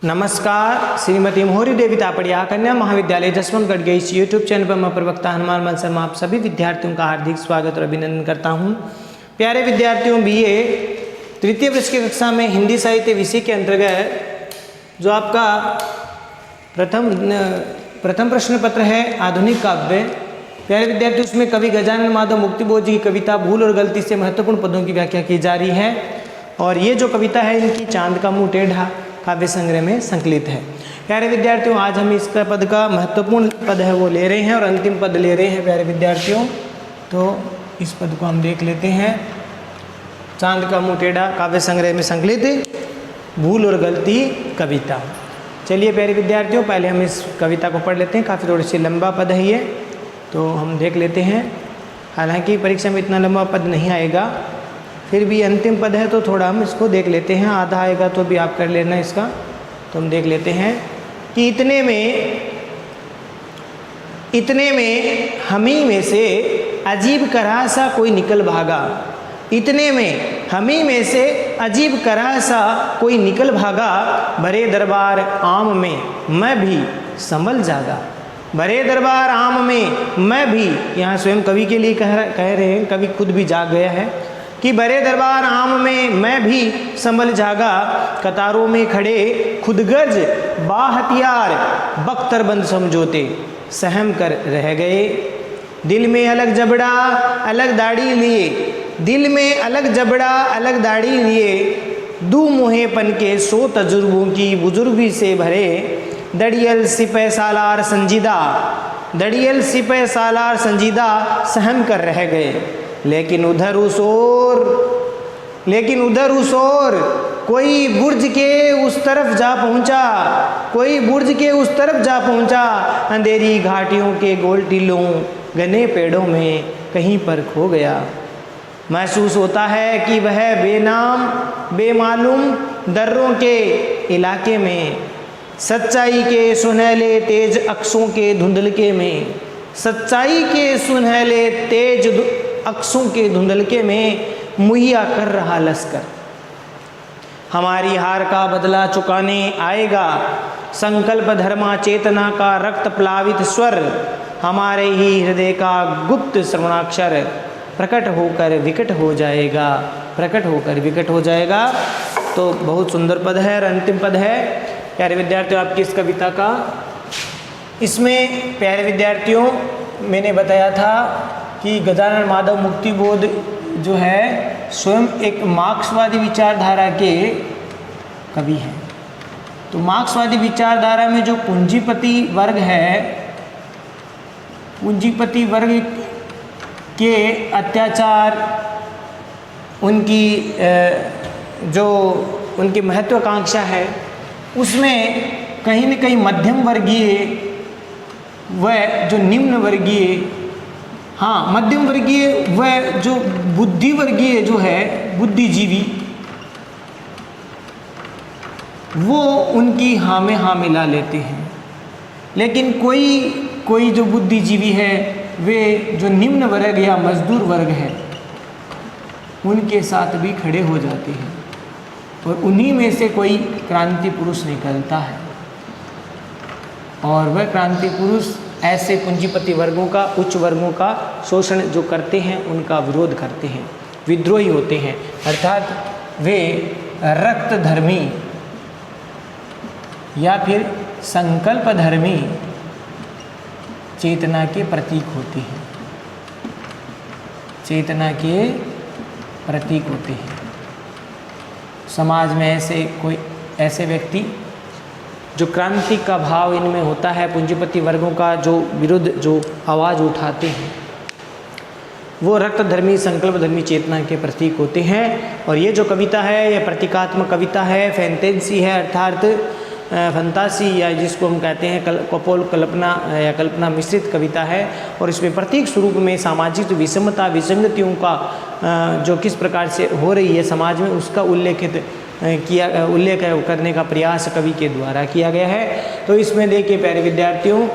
नमस्कार, श्रीमती मोहरी देवी तापड़िया कन्या महाविद्यालय जसवंतगढ़ के इस यूट्यूब चैनल पर मैं प्रवक्ता हनुमान मन शर्मा आप सभी विद्यार्थियों का हार्दिक स्वागत और अभिनंदन करता हूं। प्यारे विद्यार्थियों, बीए तृतीय वर्ष की कक्षा में हिंदी साहित्य विषय के अंतर्गत जो आपका प्रथम प्रश्न पत्र है आधुनिक काव्य। प्यारे विद्यार्थी, उसमें कवि गजानन माधव मुक्तिबोध जी की कविता भूल और गलती से महत्वपूर्ण पदों की व्याख्या की जा रही है और ये जो कविता है इनकी चांद का मुंह टेढ़ा काव्य संग्रह में संकलित है। प्यारे विद्यार्थियों, आज हम इसका पद का महत्वपूर्ण पद है वो ले रहे हैं और अंतिम पद ले रहे हैं। प्यारे विद्यार्थियों, तो इस पद को हम देख लेते हैं। चांद का मुंह टेढ़ा काव्य संग्रह में संकलित भूल और गलती कविता। चलिए प्यारे विद्यार्थियों, पहले हम इस कविता को पढ़ लेते हैं। काफ़ी थोड़ी सी लंबा पद है ये, तो हम देख लेते हैं। हालांकि परीक्षा में इतना लंबा पद नहीं आएगा, फिर भी अंतिम पद है तो थोड़ा हम इसको देख लेते हैं। आधा आएगा तो भी आप कर लेना इसका। तो हम देख लेते हैं कि इतने में हमी में से अजीब कराह सा कोई निकल भागा। इतने में हमी में से अजीब कराह सा कोई निकल भागा। भरे दरबार आम में मैं भी संभल जागा। भरे दरबार आम में मैं भी, यहाँ स्वयं कवि के लिए कह रहे हैं, कवि खुद भी जाग गया है कि भरे दरबार आम में मैं भी संभल जागा। कतारों में खड़े खुदगर्ज बाहथियार बख्तरबंद समझौते सहम कर रह गए। दिल में अलग जबड़ा अलग दाढ़ी लिए, दिल में अलग जबड़ा अलग दाढ़ी लिए। दू मुहेपन के 100 तजुर्बों की बुजुर्गी से भरे। दड़ियल सिपह सालार संजीदा, दड़ियल सिपह सालार संजीदा सहम कर रह गए। लेकिन उधर उस ओर कोई बुर्ज के उस तरफ जा पहुंचा, कोई बुर्ज के उस तरफ जा पहुंचा। अंधेरी घाटियों के गोल टीलों घने पेड़ों में कहीं पर खो गया। महसूस होता है कि वह बेनाम बेमालूम दर्रों के इलाके में, सच्चाई के सुनहले तेज अक्सों के धुंधलके में, सच्चाई के सुनहले तेज अक्सों के धुंधलके में मुहैया कर रहा लश्कर। हमारी हार का बदला चुकाने आएगा संकल्प धर्मा चेतना का रक्त प्लावित स्वर। हमारे ही हृदय का गुप्त श्रवणाक्षर प्रकट होकर विकट हो जाएगा, प्रकट होकर विकट हो जाएगा। तो बहुत सुंदर पद है और अंतिम पद है प्यारे विद्यार्थियों आपकी इस कविता का। इसमें प्यारे विद्यार्थियों मैंने बताया था कि गजानन माधव मुक्तिबोध जो है स्वयं एक मार्क्सवादी विचारधारा के कवि हैं। तो मार्क्सवादी विचारधारा में जो पूंजीपति वर्ग है, पूंजीपति वर्ग के अत्याचार, उनकी जो उनकी महत्वाकांक्षा है, उसमें कहीं न कहीं मध्यम वर्गीय व जो निम्न वर्गीय, हाँ मध्यम वर्गीय व जो बुद्धि वर्गीय जो है बुद्धिजीवी, वो उनकी हाँ में हाँ मिला लेते हैं। लेकिन कोई जो बुद्धिजीवी है वे जो निम्न वर्ग या मजदूर वर्ग है उनके साथ भी खड़े हो जाते हैं और उन्हीं में से कोई क्रांति पुरुष निकलता है और वह क्रांति पुरुष ऐसे पूंजीपति वर्गों का, उच्च वर्गों का शोषण जो करते हैं उनका विरोध करते हैं, विद्रोही होते हैं। अर्थात वे रक्तधर्मी या फिर संकल्पधर्मी चेतना के प्रतीक होते हैं, चेतना के प्रतीक होते हैं। समाज में ऐसे व्यक्ति जो क्रांति का भाव इनमें होता है, पूंजीपति वर्गों का जो विरुद्ध जो आवाज़ उठाते हैं, वो रक्तधर्मी संकल्पधर्मी चेतना के प्रतीक होते हैं। और ये जो कविता है यह प्रतीकात्मक कविता है, फैंटेसी है, अर्थात फंतासी या जिसको हम कहते हैं कपोल कल्पना या कल्पना मिश्रित कविता है। और इसमें प्रतीक स्वरूप में सामाजिक विषमता विसंगतियों का जो किस प्रकार से हो रही है समाज में उसका उल्लेख करने का प्रयास कवि के द्वारा किया गया है। तो इसमें देखिए प्यारे विद्यार्थियों,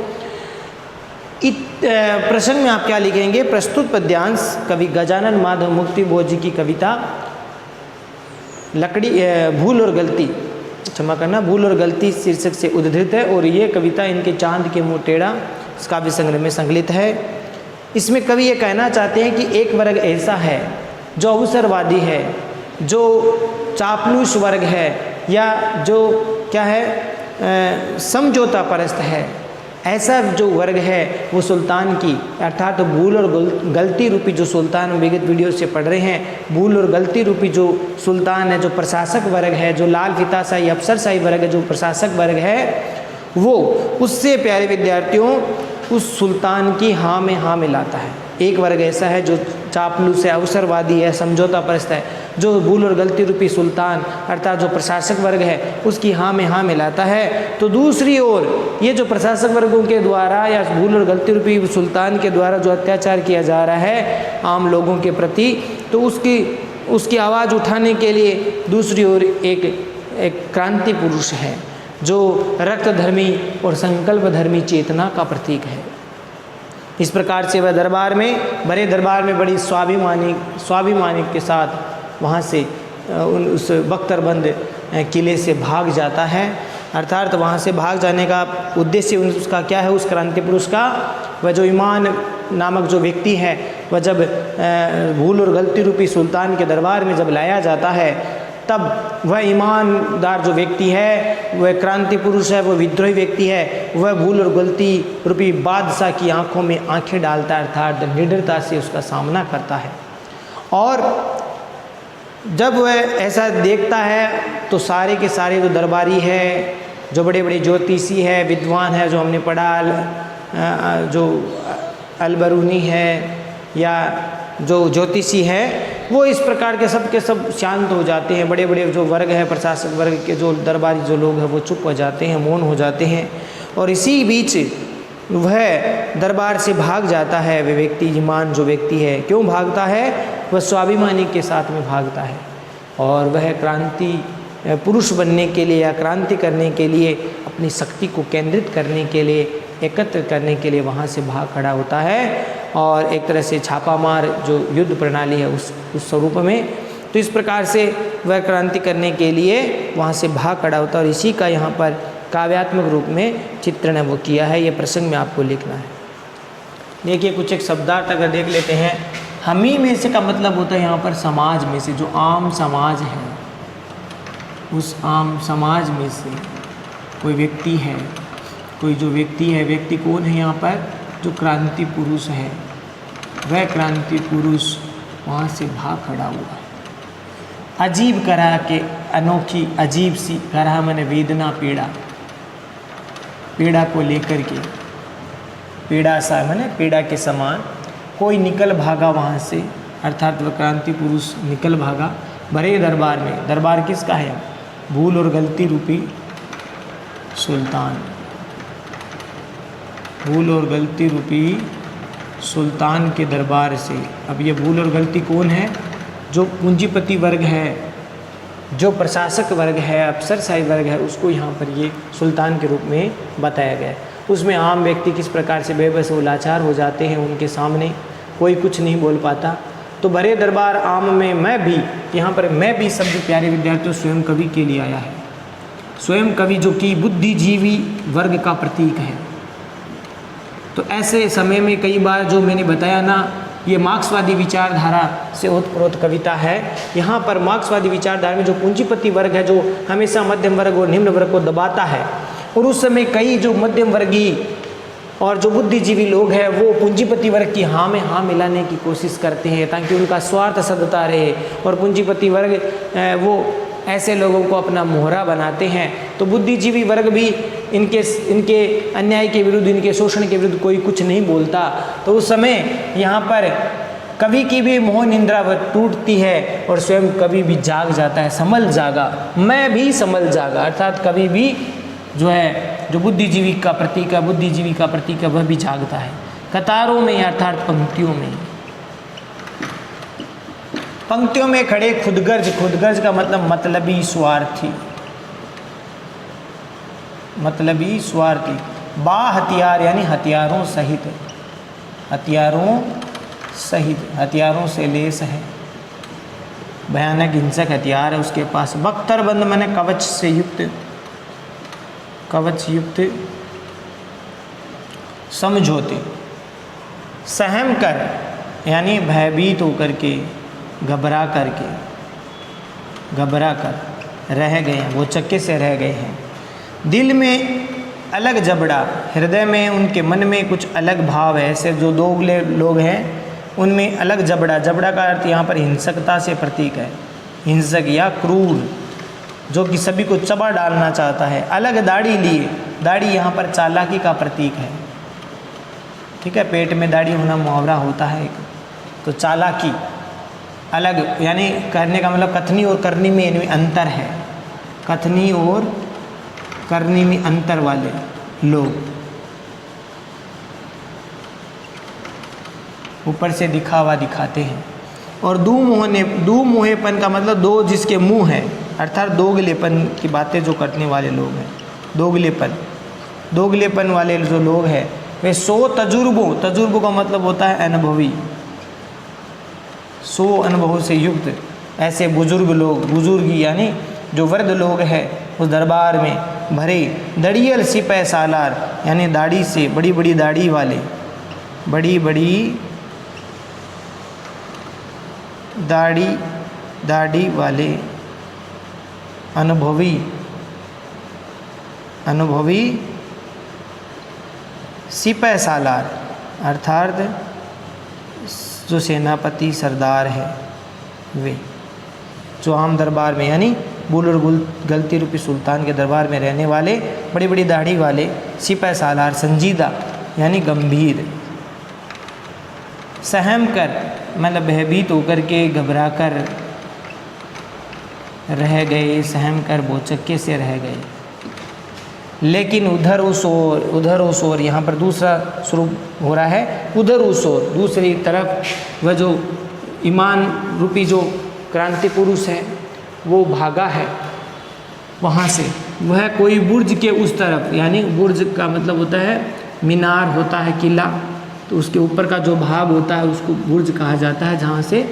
प्रसंग में आप क्या लिखेंगे? प्रस्तुत पद्यांश कवि गजानन माधव मुक्तिबोध जी की कविता भूल और गलती क्षमा करना, भूल और गलती शीर्षक से उद्धृत है और ये कविता इनके चांद के मुँह टेढ़ा इस काव्य संग्रह में संकलित है। इसमें कवि ये कहना चाहते हैं कि एक वर्ग ऐसा है जो अवसरवादी है, जो चापलूस वर्ग है, या जो क्या है समझौता परस्त है। ऐसा जो वर्ग है वो सुल्तान की अर्थात तो भूल और गलती रूपी जो सुल्तान विगत वीडियो से पढ़ रहे हैं, भूल और गलती रूपी जो सुल्तान है, जो प्रशासक वर्ग है, जो लाल फीताशाही अफसरशाही वर्ग है, जो प्रशासक वर्ग है, वो उससे प्यारे विद्यार्थियों उस सुल्तान की हाँ में हाँ मिलाता है। एक वर्ग ऐसा है जो चापलूस है, अवसरवादी है, समझौता परस्त है, जो भूल और गलती रूपी सुल्तान अर्थात जो प्रशासक वर्ग है उसकी हाँ में हाँ मिलाता है। तो दूसरी ओर ये जो प्रशासक वर्गों के द्वारा या भूल और गलती रूपी सुल्तान के द्वारा जो अत्याचार किया जा रहा है आम लोगों के प्रति, तो उसकी आवाज़ उठाने के लिए दूसरी ओर एक क्रांति पुरुष है जो रक्तधर्मी और संकल्पधर्मी चेतना का प्रतीक है। इस प्रकार से वह दरबार में, बड़े दरबार में बड़ी स्वाभिमानी के साथ वहाँ से उस बख्तरबंद किले से भाग जाता है। अर्थात वहाँ से भाग जाने का उद्देश्य उसका क्या है, उस क्रांति पुरुष का, वह जो ईमान नामक जो व्यक्ति है वह जब भूल और गलती रूपी सुल्तान के दरबार में जब लाया जाता है तब वह ईमानदार जो व्यक्ति है, वह क्रांति पुरुष है, वह विद्रोही व्यक्ति है, वह भूल और गलती रूपी बादशाह की आंखों में आंखें डालता है अर्थात निडरता से उसका सामना करता है। और जब वह ऐसा देखता है तो सारे के सारे जो दरबारी है, जो बड़े बड़े ज्योतिषी है, विद्वान है, जो हमने पढ़ा, जो अलबरूनी है या जो ज्योतिषी है, वो इस प्रकार के सब शांत हो जाते हैं। बड़े बड़े जो वर्ग है, प्रशासक वर्ग के जो दरबारी जो लोग हैं वो चुप हो जाते हैं, मौन हो जाते हैं। और इसी बीच वह दरबार से भाग जाता है वह व्यक्ति, ईमान जो व्यक्ति है। क्यों भागता है? वह स्वाभिमानी के साथ में भागता है और वह क्रांति पुरुष बनने के लिए या क्रांति करने के लिए, अपनी शक्ति को केंद्रित करने के लिए, एकत्र करने के लिए वहाँ से भाग खड़ा होता है और एक तरह से छापामार जो युद्ध प्रणाली है उस स्वरूप में। तो इस प्रकार से वह क्रांति करने के लिए वहाँ से भाग खड़ा होता है और इसी का यहाँ पर काव्यात्मक रूप में चित्रण वो किया है। ये प्रसंग में आपको लिखना है। देखिए कुछ एक शब्दार्थ अगर देख लेते हैं। हमी में से का मतलब होता है यहाँ पर समाज में से, जो आम समाज है उस आम समाज में से कोई व्यक्ति है, कोई जो व्यक्ति है, व्यक्ति कौन है यहाँ पर? जो क्रांति पुरुष है, वह क्रांति पुरुष वहाँ से भाग खड़ा हुआ है। अजीब करा के अनोखी अजीब सी करा मैंने वेदना पीड़ा, पीड़ा को लेकर के, पीड़ा सा मैंने पीड़ा के समान कोई निकल भागा वहाँ से, अर्थात वह क्रांति पुरुष निकल भागा बड़े दरबार में। दरबार किसका है? भूल और गलती रूपी सुल्तान, भूल और गलती रूपी सुल्तान के दरबार से। अब ये भूल और गलती कौन है? जो पूंजीपति वर्ग है, जो प्रशासक वर्ग है, अफसरशाही वर्ग है, उसको यहाँ पर ये सुल्तान के रूप में बताया गया है। उसमें आम व्यक्ति किस प्रकार से बेबस व लाचार हो जाते हैं, उनके सामने कोई कुछ नहीं बोल पाता। तो बड़े दरबार आम में मैं भी, यहाँ पर मैं भी शब्द प्यारे विद्यार्थियों स्वयं कवि के लिए आया है। स्वयं कवि जो कि बुद्धिजीवी वर्ग का प्रतीक है। तो ऐसे समय में कई बार जो मैंने बताया ना, ये मार्क्सवादी विचारधारा से ओतप्रोत कविता है। यहाँ पर मार्क्सवादी विचारधारा में जो पूंजीपति वर्ग है, जो हमेशा मध्यम वर्ग और निम्न वर्ग को दबाता है, और उस समय कई जो मध्यम वर्गीय और जो बुद्धिजीवी लोग हैं वो पूंजीपति वर्ग की हाँ में हाँ मिलाने की कोशिश करते हैं ताकि उनका स्वार्थ सदता रहे। और पूंजीपति वर्ग वो ऐसे लोगों को अपना मोहरा बनाते हैं। तो बुद्धिजीवी वर्ग भी इनके अन्याय के विरुद्ध, इनके शोषण के विरुद्ध कोई कुछ नहीं बोलता। तो उस समय यहाँ पर कवि की भी मोह निंद्रा टूटती है और स्वयं कवि भी जाग जाता है, संभल जागा, मैं भी संभल जागा। अर्थात कवि भी जो है, जो बुद्धिजीवी का प्रतीक है, बुद्धिजीवी का प्रतीक है, वह भी जागता है। कतारों में अर्थात पंक्तियों में, पंक्तियों में खड़े खुदगर्ज, खुदगर्ज का मतलब मतलबी स्वार्थी, मतलबी स्वार्थी। बा हथियार यानी हथियारों सहित, हथियारों सहित, हथियारों से लेस है, भयानक हिंसक हथियार है उसके पास। बख्तरबंद माने कवच से युक्त, कवच युक्त समझौते, सहम कर यानी भयभीत होकर के, घबरा कर रह गए हैं, वो चक्के से रह गए हैं। दिल में अलग जबड़ा, हृदय में उनके मन में कुछ अलग भाव है। ऐसे जो दोगले लोग हैं उनमें अलग जबड़ा, जबड़ा का अर्थ यहाँ पर हिंसकता से प्रतीक है, हिंसक या क्रूर, जो कि सभी को चबा डालना चाहता है। अलग दाढ़ी लिए, दाढ़ी यहाँ पर चालाकी का प्रतीक है, ठीक है, पेट में दाढ़ी होना मुहावरा होता है एक। तो चालाकी अलग, यानी कहने का मतलब कथनी और करनी में इनमें अंतर है, कथनी और करनी में अंतर वाले लोग। ऊपर से दिखावा दिखाते हैं। और दो मुँहेपन का मतलब दो जिसके मुंह है, अर्थात दोगलेपन की बातें जो करने वाले लोग हैं, दोगलेपन वाले जो लोग हैं वे सो तजुर्बों का मतलब होता है अनुभवी, सो अनुभव से युक्त ऐसे बुजुर्ग लोग, बुजुर्गी यानी जो वृद्ध लोग हैं उस दरबार में भरे। दड़ियल सिपह सालार यानी दाढ़ी से, बड़ी बड़ी दाढ़ी वाले, बड़ी बड़ी दाढ़ी वाले अनुभवी सिपह सालार अर्थात जो सेनापति सरदार है, वे जो आम दरबार में यानी बुल और गलती रूपी सुल्तान के दरबार में रहने वाले बड़ी बड़ी दाढ़ी वाले सिपह सालार, संजीदा यानी गंभीर। सहम कर मतलब भयभीत होकर के, घबरा कर रह गए, सहम कर बोचक्के से रह गए। लेकिन उधर उस ओर यहाँ पर दूसरा स्वरूप हो रहा है, उधर उस ओर, दूसरी तरफ वह जो ईमान रूपी जो क्रांति पुरुष है वो भागा है वहाँ से। वह कोई बुर्ज के उस तरफ, यानी बुर्ज का मतलब होता है मीनार होता है, किला, तो उसके ऊपर का जो भाग होता है उसको बुर्ज कहा जाता है, जहाँ से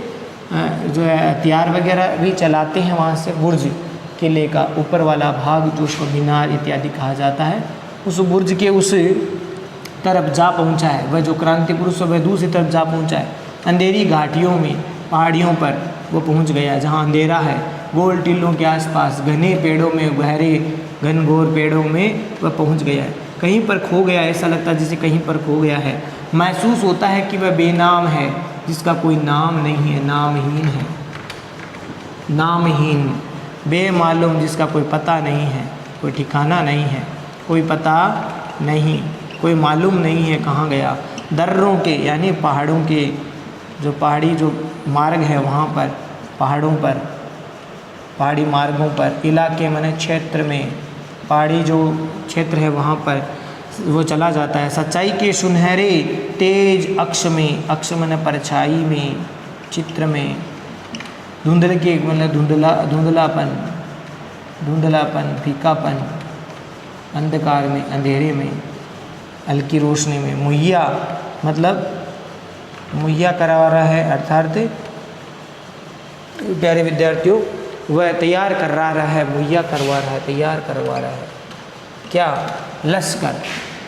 जो है हथियार वगैरह भी चलाते हैं, वहाँ से बुर्ज, किले का ऊपर वाला भाग जो उसको मीनार इत्यादि कहा जाता है, उस बुर्ज के उस तरफ जा पहुँचा है। वह जो क्रांति पुरुष वह दूसरी तरफ जा पहुँचा है। अंधेरी घाटियों में, पहाड़ियों पर वो पहुँच गया, जहाँ अंधेरा है, गोल टीलों के आसपास, घने पेड़ों में, गहरे घनघोर पेड़ों में वह पहुँच गया है। कहीं पर खो गया, ऐसा लगता है जैसे कहीं पर खो गया है। महसूस होता है कि वह बेनाम है, जिसका कोई नाम नहीं है, नामहीन है, नामहीन, बेमालूम, जिसका कोई पता नहीं है, कोई ठिकाना नहीं है, कोई पता नहीं, कोई मालूम नहीं है कहाँ गया। दर्रों के यानी पहाड़ों के, जो पहाड़ी जो मार्ग है वहाँ पर, पहाड़ों पर, पहाड़ी मार्गों पर, इलाके माने क्षेत्र में, पहाड़ी जो क्षेत्र है वहाँ पर वो चला जाता है। सच्चाई के सुनहरे तेज अक्ष में, अक्ष माने परछाई में, चित्र में, धुंधले के मतलब धुंधलापन, फीकापन, अंधकार में, अंधेरे में, हल्की रोशनी में। मुहैया मतलब मुहैया करवा रहा है, अर्थात प्यारे विद्यार्थियों वह तैयार करा रहा है, मुहैया करवा रहा है, तैयार करवा रहा है। क्या? लश्कर,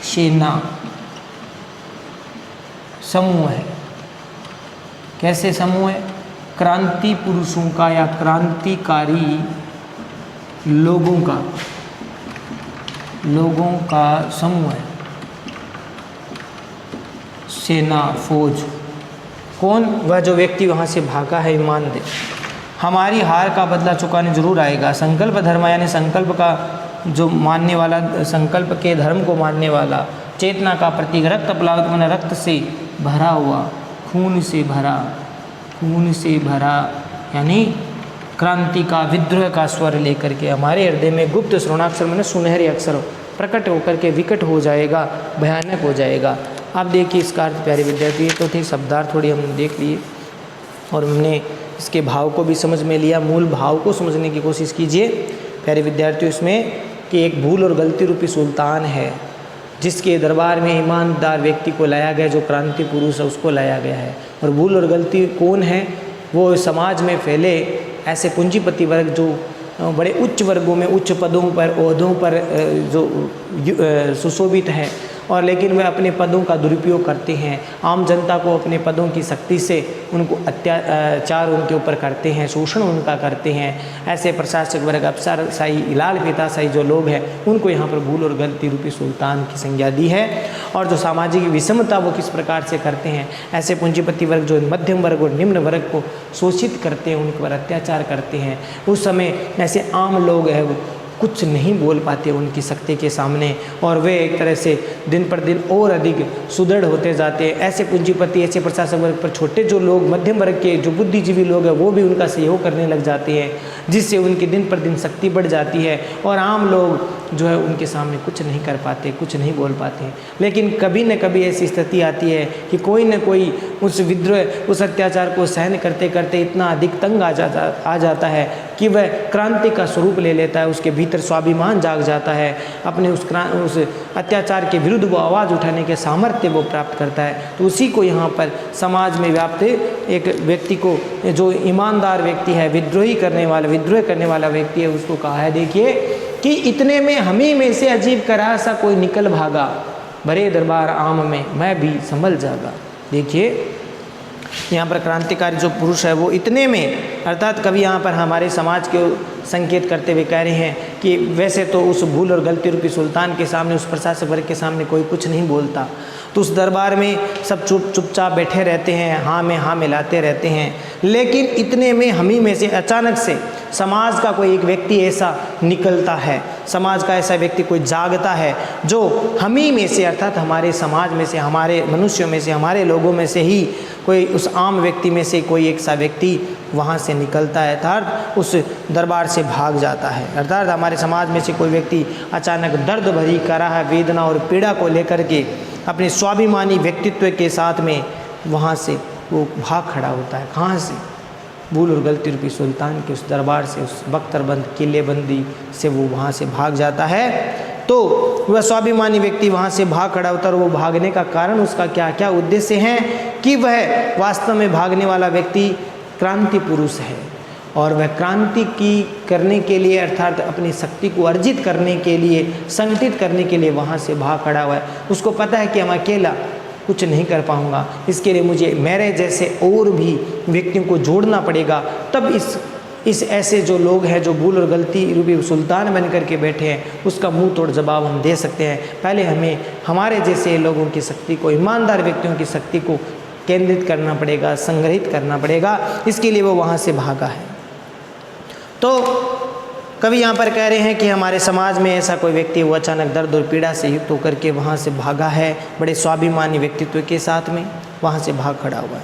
सेना, समूह है। कैसे समूह है? क्रांति पुरुषों का या क्रांतिकारी लोगों का समूह है। सेना, फौज। कौन? वह जो व्यक्ति वहाँ से भागा है, ईमान दे। हमारी हार का बदला चुकाने जरूर आएगा। संकल्प धर्म यानी संकल्प का जो मानने वाला, संकल्प के धर्म को मानने वाला, चेतना का प्रतीक, रक्त प्लावित मैंने रक्त से भरा हुआ, खून से भरा यानी क्रांति का, विद्रोह का स्वर लेकर के हमारे हृदय में गुप्त श्रवणाक्षर मैंने सुनहरे अक्षर प्रकट होकर के विकट हो जाएगा, भयानक हो जाएगा। आप देखिए इसका अर्थ प्यारे विद्यार्थी, तो थे शब्दार्थ थोड़ी हमने देख लिए और हमने इसके भाव को भी समझ में लिया। मूल भाव को समझने की कोशिश कीजिए प्यारे विद्यार्थियों इसमें कि एक भूल और गलती रूपी सुल्तान है, जिसके दरबार में ईमानदार व्यक्ति को लाया गया, जो क्रांति पुरुष है उसको लाया गया है। और भूल और गलती कौन है? वो समाज में फैले ऐसे पूंजीपति वर्ग जो बड़े उच्च वर्गों में, उच्च पदों पर, ओहदों पर जो सुशोभित है, और लेकिन वे अपने पदों का दुरुपयोग करते हैं। आम जनता को अपने पदों की सख्ती से उनको अत्याचार उनके ऊपर करते हैं, शोषण उनका करते हैं। ऐसे प्रशासक वर्ग, अफसरशाही, लाल फीताशाही जो लोग हैं, उनको यहाँ पर भूल और गलती रूपी सुल्तान की संज्ञा दी है। और जो सामाजिक विषमता वो किस प्रकार से करते हैं, ऐसे पूंजीपति वर्ग जो मध्यम वर्ग और निम्न वर्ग को शोषित करते हैं, उनके पर अत्याचार करते हैं, उस समय ऐसे आम लोग हैं वो कुछ नहीं बोल पाते उनकी शक्ति के सामने, और वे एक तरह से दिन पर दिन और अधिक सुदृढ़ होते जाते हैं। ऐसे पूंजीपति, ऐसे प्रशासक वर्ग पर छोटे जो लोग, मध्यम वर्ग के जो बुद्धिजीवी लोग हैं, वो भी उनका सहयोग करने लग जाते हैं, जिससे उनकी दिन पर दिन शक्ति बढ़ जाती है, और आम लोग जो है उनके सामने कुछ नहीं कर पाते, कुछ नहीं बोल पाते। लेकिन कभी न कभी ऐसी स्थिति आती है कि कोई न कोई उस विद्रोह, उस अत्याचार को सहन करते करते इतना अधिक तंग आ जाता है कि वह क्रांति का स्वरूप ले लेता है, उसके भीतर स्वाभिमान जाग जाता है, अपने उस अत्याचार के विरुद्ध वो आवाज़ उठाने के सामर्थ्य वो प्राप्त करता है। तो उसी को यहाँ पर समाज में व्याप्त एक व्यक्ति को, जो ईमानदार व्यक्ति है, विद्रोह करने वाला व्यक्ति है, उसको कहा है, देखिए कि इतने में हमी में से अजीब करा सा कोई निकल भागा, भरे दरबार आम में मैं भी संभल जागा। देखिए यहाँ पर क्रांतिकारी जो पुरुष है वो इतने में, अर्थात कवि यहाँ पर हमारे समाज के संकेत करते हुए कह रहे हैं कि वैसे तो उस भूल और गलती रूपी सुल्तान के सामने, उस प्रशासक वर्ग के सामने कोई कुछ नहीं बोलता, तो उस दरबार में सब चुपचाप बैठे रहते हैं, हाँ में हाँ मिलाते रहते हैं। लेकिन इतने में हमी में से अचानक से समाज का कोई एक व्यक्ति ऐसा निकलता है, समाज का ऐसा व्यक्ति कोई जागता है, जो हमी में से, अर्थात हमारे समाज में से, हमारे मनुष्यों में से, हमारे लोगों में से ही कोई, उस आम व्यक्ति में से कोई एक सा व्यक्ति वहाँ से निकलता है, अर्थात उस दरबार से भाग जाता है। अर्थात हमारे समाज में से कोई व्यक्ति अचानक दर्द भरी कराह, वेदना और पीड़ा को लेकर के अपने स्वाभिमानी व्यक्तित्व के साथ में वहाँ से वो भाग खड़ा होता है। कहाँ से? भूल और गलती रूपी सुल्तान के उस दरबार से, उस बख्तरबंद किलेबंदी से वो वहाँ से भाग जाता है। तो वह स्वाभिमानी व्यक्ति वहाँ से भाग खड़ा होता है, और वो भागने का कारण, उसका क्या क्या उद्देश्य है कि वह वास्तव में भागने वाला व्यक्ति क्रांति पुरुष है, और वह क्रांति की करने के लिए, अर्थात अपनी शक्ति को अर्जित करने के लिए, संगठित करने के लिए वहाँ से भाग खड़ा हुआ है। उसको पता है कि हम अकेला कुछ नहीं कर पाऊँगा, इसके लिए मुझे मेरे जैसे और भी व्यक्तियों को जोड़ना पड़ेगा, तब इस ऐसे जो लोग हैं, जो भूल और गलती रूपी सुल्तान बन कर के बैठे हैं, उसका मुंह तोड़ जवाब हम दे सकते हैं। पहले हमें हमारे जैसे लोगों की शक्ति को, ईमानदार व्यक्तियों की शक्ति को केंद्रित करना पड़ेगा, संग्रहित करना पड़ेगा। इसके लिए वो वहाँ से भागा है। तो कवि यहाँ पर कह रहे हैं कि हमारे समाज में ऐसा कोई व्यक्ति, वो अचानक दर्द और पीड़ा से युक्त होकर के वहाँ से भागा है, बड़े स्वाभिमानी व्यक्तित्व के साथ में वहाँ से भाग खड़ा हुआ है,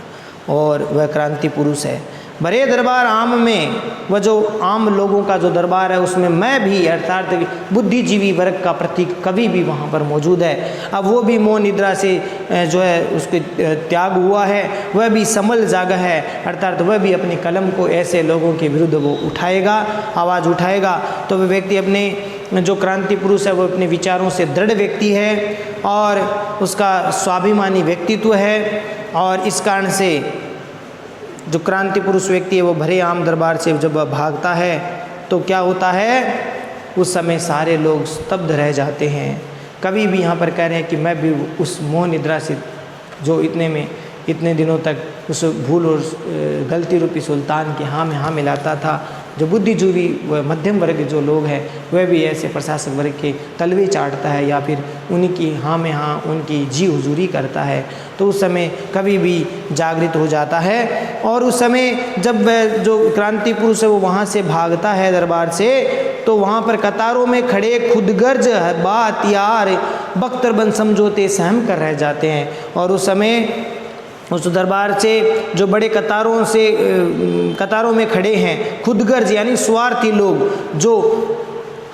और वह क्रांति पुरुष है। भरे दरबार आम में, वह जो आम लोगों का जो दरबार है, उसमें मैं भी, अर्थात बुद्धिजीवी वर्ग का प्रतीक कवि भी वहाँ पर मौजूद है। अब वो भी मोह निद्रा से जो है उसके त्याग हुआ है, वह भी संभल जागा है, अर्थात वह भी अपनी कलम को ऐसे लोगों के विरुद्ध वो उठाएगा, आवाज़ उठाएगा। तो वह व्यक्ति अपने, जो क्रांति पुरुष है, वो अपने विचारों से दृढ़ व्यक्ति है, और उसका स्वाभिमानी व्यक्तित्व है, और इस कारण से जो क्रांति पुरुष व्यक्ति है वो भरे आम दरबार से जब भागता है तो क्या होता है, उस समय सारे लोग स्तब्ध रह जाते हैं। कवि भी यहाँ पर कह रहे हैं कि मैं भी उस मोह निद्रा से, जो इतने दिनों तक उस भूल और गलती रूपी सुल्तान के हाँ में हाँ मिलाता था, जो बुद्धिजीवी व मध्यम वर्ग जो लोग हैं, वह भी ऐसे प्रशासक वर्ग के तलवे चाटता है, या फिर उनकी हाँ में हाँ, उनकी जी हुजूरी करता है। तो उस समय कभी भी जागृत हो जाता है, और उस समय जब वह जो क्रांति पुरुष है वो वहाँ से भागता है दरबार से, तो वहाँ पर कतारों में खड़े खुदगर्ज बातियार बख्तरबंद समझौते सहम कर रह जाते हैं। और उस समय उस दरबार से जो बड़े कतारों में खड़े हैं खुदगर्ज यानी स्वार्थी लोग, जो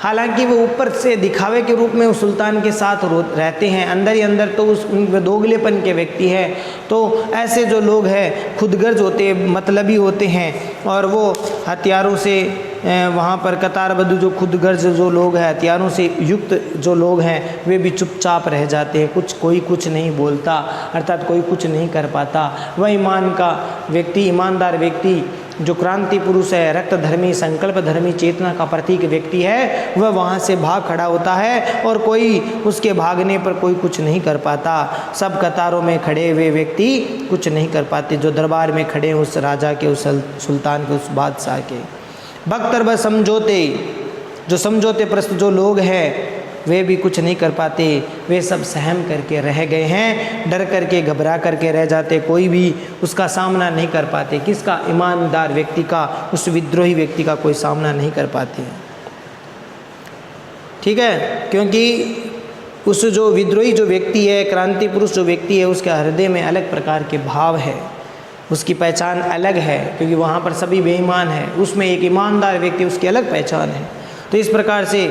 हालांकि वो ऊपर से दिखावे के रूप में उस सुल्तान के साथ रहते हैं, अंदर ही अंदर तो उन दोगलेपन के व्यक्ति हैं। तो ऐसे जो लोग हैं खुदगर्ज होते, मतलबी होते हैं, और वो हथियारों से वहाँ पर कतारबद्ध जो खुदगर्ज जो लोग हैं, हथियारों से युक्त जो लोग हैं, वे भी चुपचाप रह जाते हैं, कोई कुछ नहीं बोलता, अर्थात कोई कुछ नहीं कर पाता। वह ईमानदार व्यक्ति जो क्रांति पुरुष है, रक्त धर्मी, संकल्प धर्मी, चेतना का प्रतीक व्यक्ति है, वह वहाँ से भाग खड़ा होता है और कोई उसके भागने पर कोई कुछ नहीं कर पाता। सब कतारों में खड़े हुए व्यक्ति कुछ नहीं कर पाते, जो दरबार में खड़े हैं उस राजा के, उस सुल्तान के, उस बादशाह के। भक्त और समझौते, जो समझौते प्रस्त जो लोग हैं वे भी कुछ नहीं कर पाते, वे सब सहम करके रह गए हैं, डर करके घबरा करके रह जाते, कोई भी उसका सामना नहीं कर पाते। किसका? ईमानदार व्यक्ति का, उस विद्रोही व्यक्ति का कोई सामना नहीं कर पाते। ठीक है, क्योंकि उस जो विद्रोही जो व्यक्ति है, क्रांति पुरुष जो व्यक्ति है, उसके हृदय में अलग प्रकार के भाव है, उसकी पहचान अलग है, क्योंकि वहाँ पर सभी बेईमान है, उसमें एक ईमानदार व्यक्ति, उसकी अलग पहचान है। तो इस प्रकार से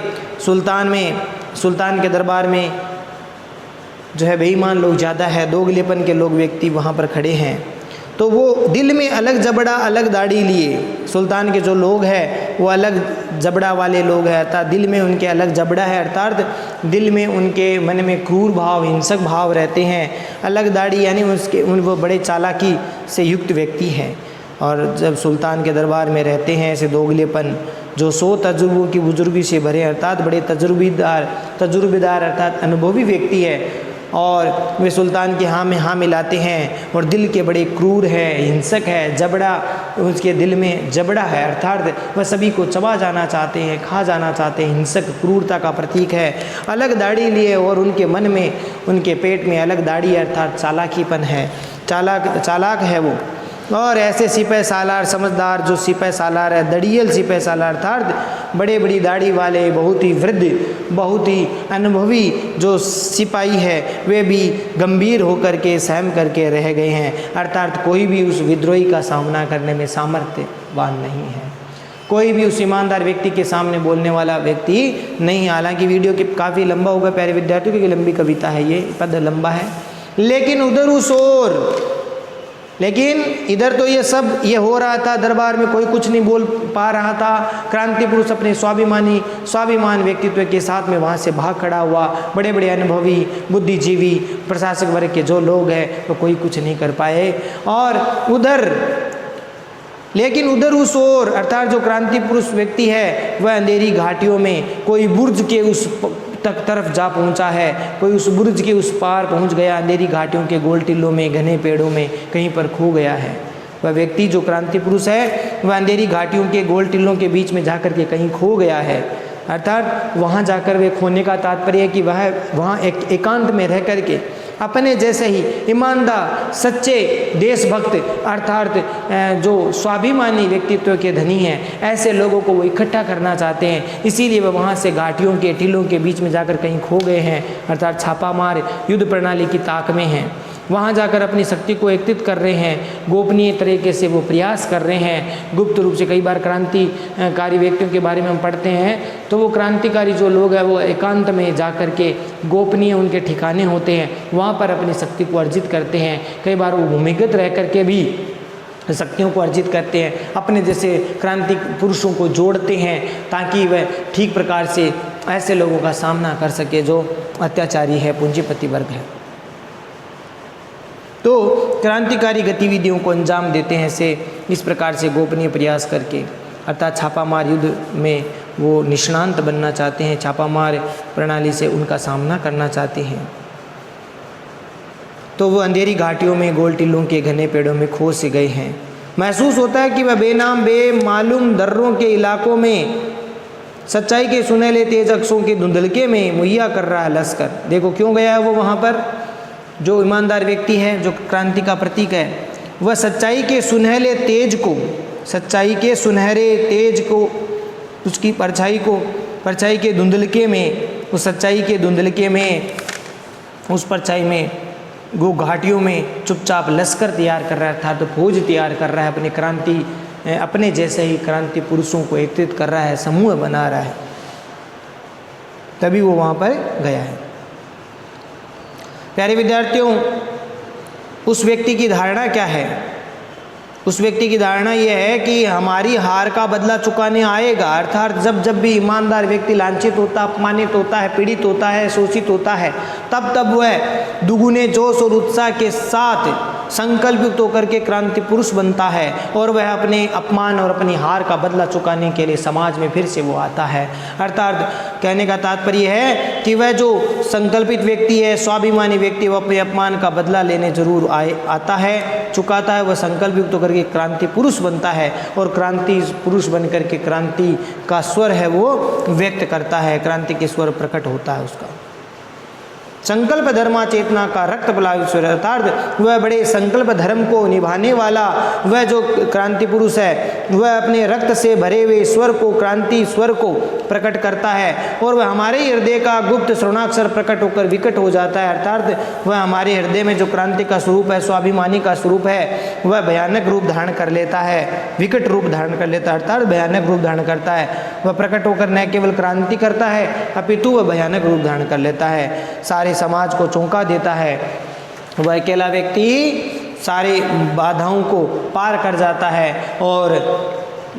सुल्तान के दरबार में जो है बेईमान लोग ज़्यादा है, दोगलेपन के लोग व्यक्ति वहाँ पर खड़े हैं। तो वो दिल में अलग जबड़ा, अलग दाढ़ी लिए, सुल्तान के जो लोग हैं वो अलग जबड़ा वाले लोग हैं, अर्थात दिल में उनके अलग जबड़ा है, अर्थात दिल में उनके मन में क्रूर भाव, हिंसक भाव रहते हैं। अलग दाढ़ी यानी वो बड़े चालाकी से युक्त व्यक्ति हैं। और जब सुल्तान के दरबार में रहते हैं ऐसे दोगलेपन, जो 100 तजुर्बों की बुजुर्गी से भरे, अर्थात बड़े तजुर्बेदार अर्थात अनुभवी व्यक्ति है, और वे सुल्तान के हाँ में हाँ मिलाते हैं, और दिल के बड़े क्रूर है, हिंसक है, जबड़ा, उसके दिल में जबड़ा है, अर्थात वह सभी को चबा जाना चाहते हैं, खा जाना चाहते हैं, हिंसक क्रूरता का प्रतीक है। अलग दाढ़ी लिए और उनके मन में, उनके पेट में अलग दाढ़ी अर्थात चालाकीपन है, चालाक है वो। और ऐसे सिपह सालार समझदार, जो सिपह सालार है, दड़ियल सिपह सालार अर्थात बड़े बड़ी दाढ़ी वाले, बहुत ही वृद्ध, बहुत ही अनुभवी जो सिपाही है, वे भी गंभीर होकर के सहम करके रह गए हैं, अर्थात कोई भी उस विद्रोही का सामना करने में सामर्थ्यवान नहीं है, कोई भी उस ईमानदार व्यक्ति के सामने बोलने वाला व्यक्ति नहीं। हालांकि वीडियो की काफ़ी लंबा होगा प्यारे विद्यार्थियों, क्योंकि लंबी कविता है, ये पद लंबा है। लेकिन उधर उस ओर, लेकिन इधर तो ये सब ये हो रहा था, दरबार में कोई कुछ नहीं बोल पा रहा था। क्रांति पुरुष अपने स्वाभिमान व्यक्तित्व के साथ में वहाँ से भाग खड़ा हुआ। बड़े बड़े अनुभवी, बुद्धिजीवी, प्रशासक वर्ग के जो लोग हैं वो कोई कुछ नहीं कर पाए। और लेकिन उधर उस ओर, अर्थात जो क्रांति पुरुष व्यक्ति है वह अंधेरी घाटियों में कोई बुर्ज के उस तरफ जा पहुंचा है, कोई उस बुर्ज के उस पार पहुंच गया, अंधेरी घाटियों के गोल टिल्लों में, घने पेड़ों में कहीं पर खो गया है। वह व्यक्ति जो क्रांति पुरुष है वह अंधेरी घाटियों के गोल टिल्लों के बीच में जाकर के कहीं खो गया है, अर्थात वहाँ जाकर वे खोने का तात्पर्य है कि वह वहाँ एक एकांत में रह करके अपने जैसे ही ईमानदार, सच्चे देशभक्त, अर्थात जो स्वाभिमानी व्यक्तित्व के धनी हैं, ऐसे लोगों को वो इकट्ठा करना चाहते हैं। इसीलिए वह वहाँ से घाटियों के टिलों के बीच में जाकर कहीं खो गए हैं, अर्थात छापामार युद्ध प्रणाली की ताक में हैं। वहाँ जाकर अपनी शक्ति को एकत्रित कर रहे हैं, गोपनीय तरीके से वो प्रयास कर रहे हैं, गुप्त रूप से। कई बार क्रांतिकारी व्यक्तियों के बारे में हम पढ़ते हैं तो वो क्रांतिकारी जो लोग हैं वो एकांत में जाकर के, गोपनीय उनके ठिकाने होते हैं, वहाँ पर अपनी शक्ति को अर्जित करते हैं। कई बार वो भूमिगत रह करके भी शक्तियों को अर्जित करते हैं, अपने जैसे क्रांति पुरुषों को जोड़ते हैं ताकि वह ठीक प्रकार से ऐसे लोगों का सामना कर सके जो अत्याचारी है, पूंजीपति वर्ग है। तो क्रांतिकारी गतिविधियों को अंजाम देते हैं से इस प्रकार से गोपनीय प्रयास करके, अर्थात छापामार युद्ध में वो निष्णांत बनना चाहते हैं, छापामार प्रणाली से उनका सामना करना चाहते हैं। तो वो अंधेरी घाटियों में, गोल टिल्लों के घने पेड़ों में खो से गए हैं। महसूस होता है कि वह बेनाम बेमालूम दर्रों के इलाकों में सच्चाई के सुनहले तेज अक्षों के धुंधलके में मुहैया कर रहा है लश्कर। देखो क्यों गया है वो वहाँ पर, जो ईमानदार व्यक्ति है, जो क्रांति का प्रतीक है, वह सच्चाई के सुनहरे तेज को, सच्चाई के सुनहरे तेज को, उसकी परछाई के धुंधलके में, उस सच्चाई के धुंधलके में, उस परछाई में, वो घाटियों में चुपचाप लश्कर तैयार कर रहा था, तो फौज तैयार कर रहा है, अपने जैसे ही क्रांति पुरुषों को एकत्रित कर रहा है, समूह बना रहा है, तभी वो वहाँ पर गया है। प्यारे विद्यार्थियों, उस व्यक्ति की धारणा क्या है? उस व्यक्ति की धारणा यह है कि हमारी हार का बदला चुकाने आएगा, अर्थात जब भी ईमानदार व्यक्ति लांछित होता, अपमानित होता है, पीड़ित होता है, शोषित होता है, तब वह दुगुने जोश और उत्साह के साथ संकल्प युक्त होकर के क्रांति पुरुष बनता है और वह अपने अपमान और अपनी हार का बदला चुकाने के लिए समाज में फिर से वो आता है। अर्थात कहने का तात्पर्य है कि वह जो संकल्पित व्यक्ति है, स्वाभिमानी व्यक्ति, वह अपने अपमान का बदला लेने जरूर आता है, चुकाता है। वह संकल्प युक्त होकर के क्रांति पुरुष बनता है और क्रांति पुरुष बन करके क्रांति का स्वर है वो व्यक्त करता है, क्रांति के स्वर प्रकट होता है उसका। संकल्प धर्मा चेतना का रक्त प्लावित स्वर, अर्थात वह बड़े संकल्प धर्म को निभाने वाला वह जो क्रांति पुरुष है वह अपने रक्त से भरे हुए स्वर को, क्रांति स्वर को प्रकट करता है और वह हमारे हृदय का गुप्त श्रवणाक्षर प्रकट होकर विकट हो जाता है। अर्थात वह हमारे हृदय में जो क्रांति का स्वरूप है, स्वाभिमानी का स्वरूप है, वह भयानक रूप धारण कर लेता है, विकट रूप धारण कर लेता है, अर्थात भयानक रूप धारण करता है। वह प्रकट होकर न केवल क्रांति करता है अपितु वह भयानक रूप धारण कर लेता है, सारे समाज को चौंका देता है। वह अकेला व्यक्ति ही सारे बाधाओं को पार कर जाता है और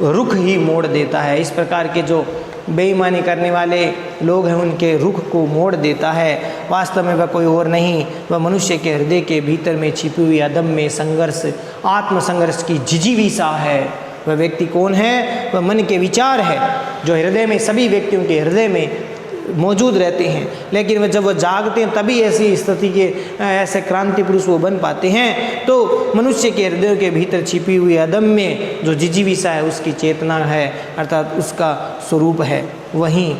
रुख ही मोड़ देता है। इस प्रकार के जो बेईमानी करने वाले लोग हैं उनके रुख को मोड़ देता है। वास्तव में वह कोई और नहीं, वह मनुष्य के हृदय के भीतर में छिपी हुई अदम्य संघर्ष, आत्मसंघर्ष की जिजीविसा है। वह व्यक्ति कौन है? वह मन के विचार है जो हृदय में, सभी व्यक्तियों के हृदय में मौजूद रहते हैं, लेकिन वह जब वह जागते हैं तभी ऐसी स्थिति के ऐसे क्रांति पुरुष वो बन पाते हैं। तो मनुष्य के हृदय के भीतर छिपी हुई अदम्य जो जिजीविसा है उसकी चेतना है, अर्थात उसका स्वरूप है, वहीं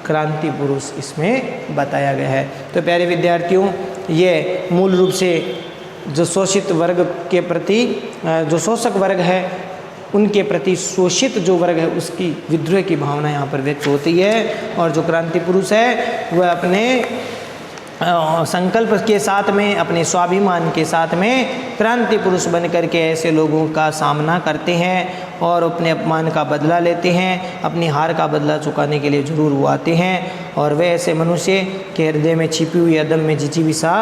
क्रांति पुरुष इसमें बताया गया है। तो प्यारे विद्यार्थियों, ये मूल रूप से जो शोषित वर्ग के प्रति, जो शोषक वर्ग है उनके प्रति शोषित जो वर्ग है उसकी विद्रोह की भावना यहाँ पर व्यक्त होती है। और जो क्रांति पुरुष है वह अपने संकल्प के साथ में, अपने स्वाभिमान के साथ में क्रांति पुरुष बन करके ऐसे लोगों का सामना करते हैं और अपने अपमान का बदला लेते हैं, अपनी हार का बदला चुकाने के लिए जरूर वो आते हैं। और वे ऐसे मनुष्य के हृदय में छिपी हुई अदम में जिजीविसा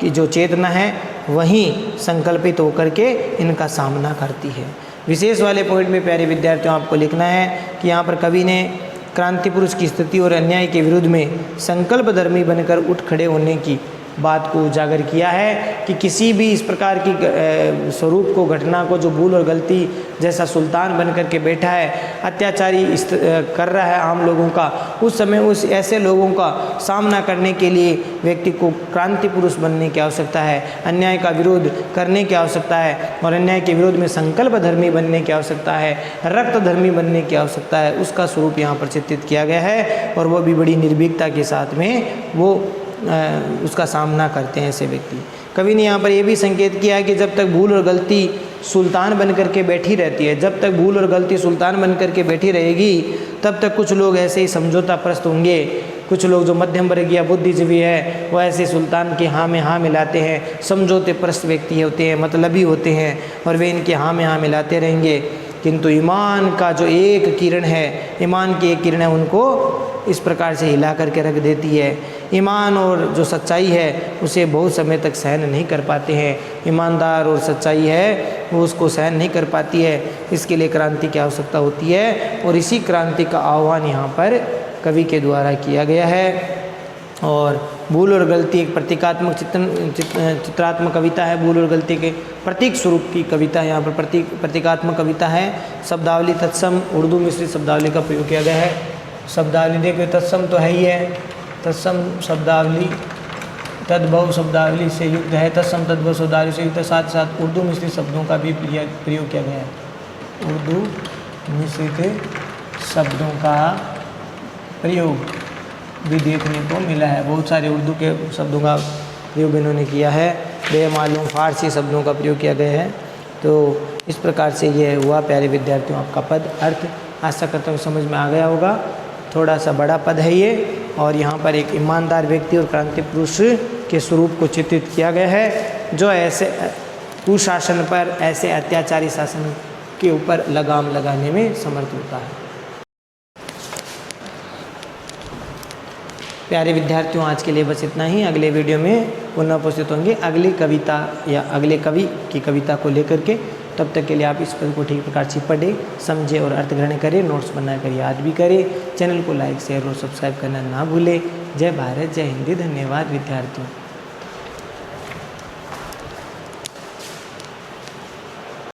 की जो चेतना है वहीं संकल्पित होकर के इनका सामना करती है। विशेष वाले पॉइंट में प्यारे विद्यार्थियों आपको लिखना है कि यहाँ पर कवि ने क्रांति पुरुष की स्थिति और अन्याय के विरुद्ध में संकल्प धर्मी बनकर उठ खड़े होने की बात को उजागर किया है कि किसी भी इस प्रकार की स्वरूप को, घटना को, जो भूल और गलती जैसा सुल्तान बन कर के बैठा है, अत्याचारी कर रहा है आम लोगों का, उस समय उस ऐसे लोगों का सामना करने के लिए व्यक्ति को क्रांति पुरुष बनने की आवश्यकता है, अन्याय का विरोध करने की आवश्यकता है और अन्याय के विरोध में संकल्प धर्मी बनने की आवश्यकता है, रक्त धर्मी बनने की आवश्यकता है। उसका स्वरूप यहाँ पर चित्रित किया गया है और वो भी बड़ी निर्भीकता के साथ में वो उसका सामना करते हैं ऐसे व्यक्ति। कवि ने यहाँ पर यह भी संकेत किया है कि जब तक भूल और गलती सुल्तान बन करके बैठी रहती है, जब तक भूल और गलती सुल्तान बन करके बैठी रहेगी तब तक कुछ लोग ऐसे ही समझौता प्रस्त होंगे। कुछ लोग जो मध्यम वर्गीय बुद्धिजीवी है वो ऐसे सुल्तान के हाँ में हाँ मिलाते हैं, समझौते प्रस्त व्यक्ति होते हैं, मतलबी होते हैं और वे इनके हाँ में हाँ मिलाते रहेंगे। किंतु ईमान का जो एक किरण है, ईमान की एक किरण है, उनको इस प्रकार से हिला करके रख देती है। ईमान और जो सच्चाई है उसे बहुत समय तक सहन नहीं कर पाते हैं। ईमानदार और सच्चाई है वो उसको सहन नहीं कर पाती है। इसके लिए क्रांति की आवश्यकता होती है और इसी क्रांति का आह्वान यहाँ पर कवि के द्वारा किया गया है। और भूल और गलती एक प्रतीकात्मक चित्रात्मक कविता है। भूल और गलती के प्रतीक स्वरूप की कविता यहाँ पर प्रतीकात्मक कविता है। शब्दावली तत्सम उर्दू मिश्रित शब्दावली का प्रयोग किया गया है। शब्दावली देखिए, तत्सम तो है ही है, तत्सम शब्दावली तद्भव शब्दावली से युक्त है, तत्सम तद्भव शब्दावली से युक्त है। साथ साथ उर्दू मिश्रित शब्दों का भी प्रयोग किया गया है। उर्दू मिश्रित शब्दों का प्रयोग भी देखने को मिला है। बहुत सारे उर्दू के शब्दों का प्रयोग इन्होंने किया है। बेमालूम फारसी शब्दों का प्रयोग किया गया है। तो इस प्रकार से ये हुआ प्यारे विद्यार्थियों आपका पद अर्थ। आशा करता हूँ समझ में आ गया होगा। थोड़ा सा बड़ा पद है ये और यहाँ पर एक ईमानदार व्यक्ति और क्रांति पुरुष के स्वरूप को चित्रित किया गया है जो ऐसे कुशासन पर, ऐसे अत्याचारी शासन के ऊपर लगाम लगाने में समर्थ होता है। प्यारे विद्यार्थियों, आज के लिए बस इतना ही। अगले वीडियो में पुनः उपस्थित होंगे अगली कविता या अगले कवि की कविता को लेकर के। तब तक के लिए आप इस पद को ठीक प्रकार से पढ़ें, समझें और अर्थ ग्रहण करें, नोट्स बना कर याद भी करें। चैनल को लाइक, शेयर और सब्सक्राइब करना ना भूलें। जय भारत, जय हिंदी। धन्यवाद विद्यार्थियों।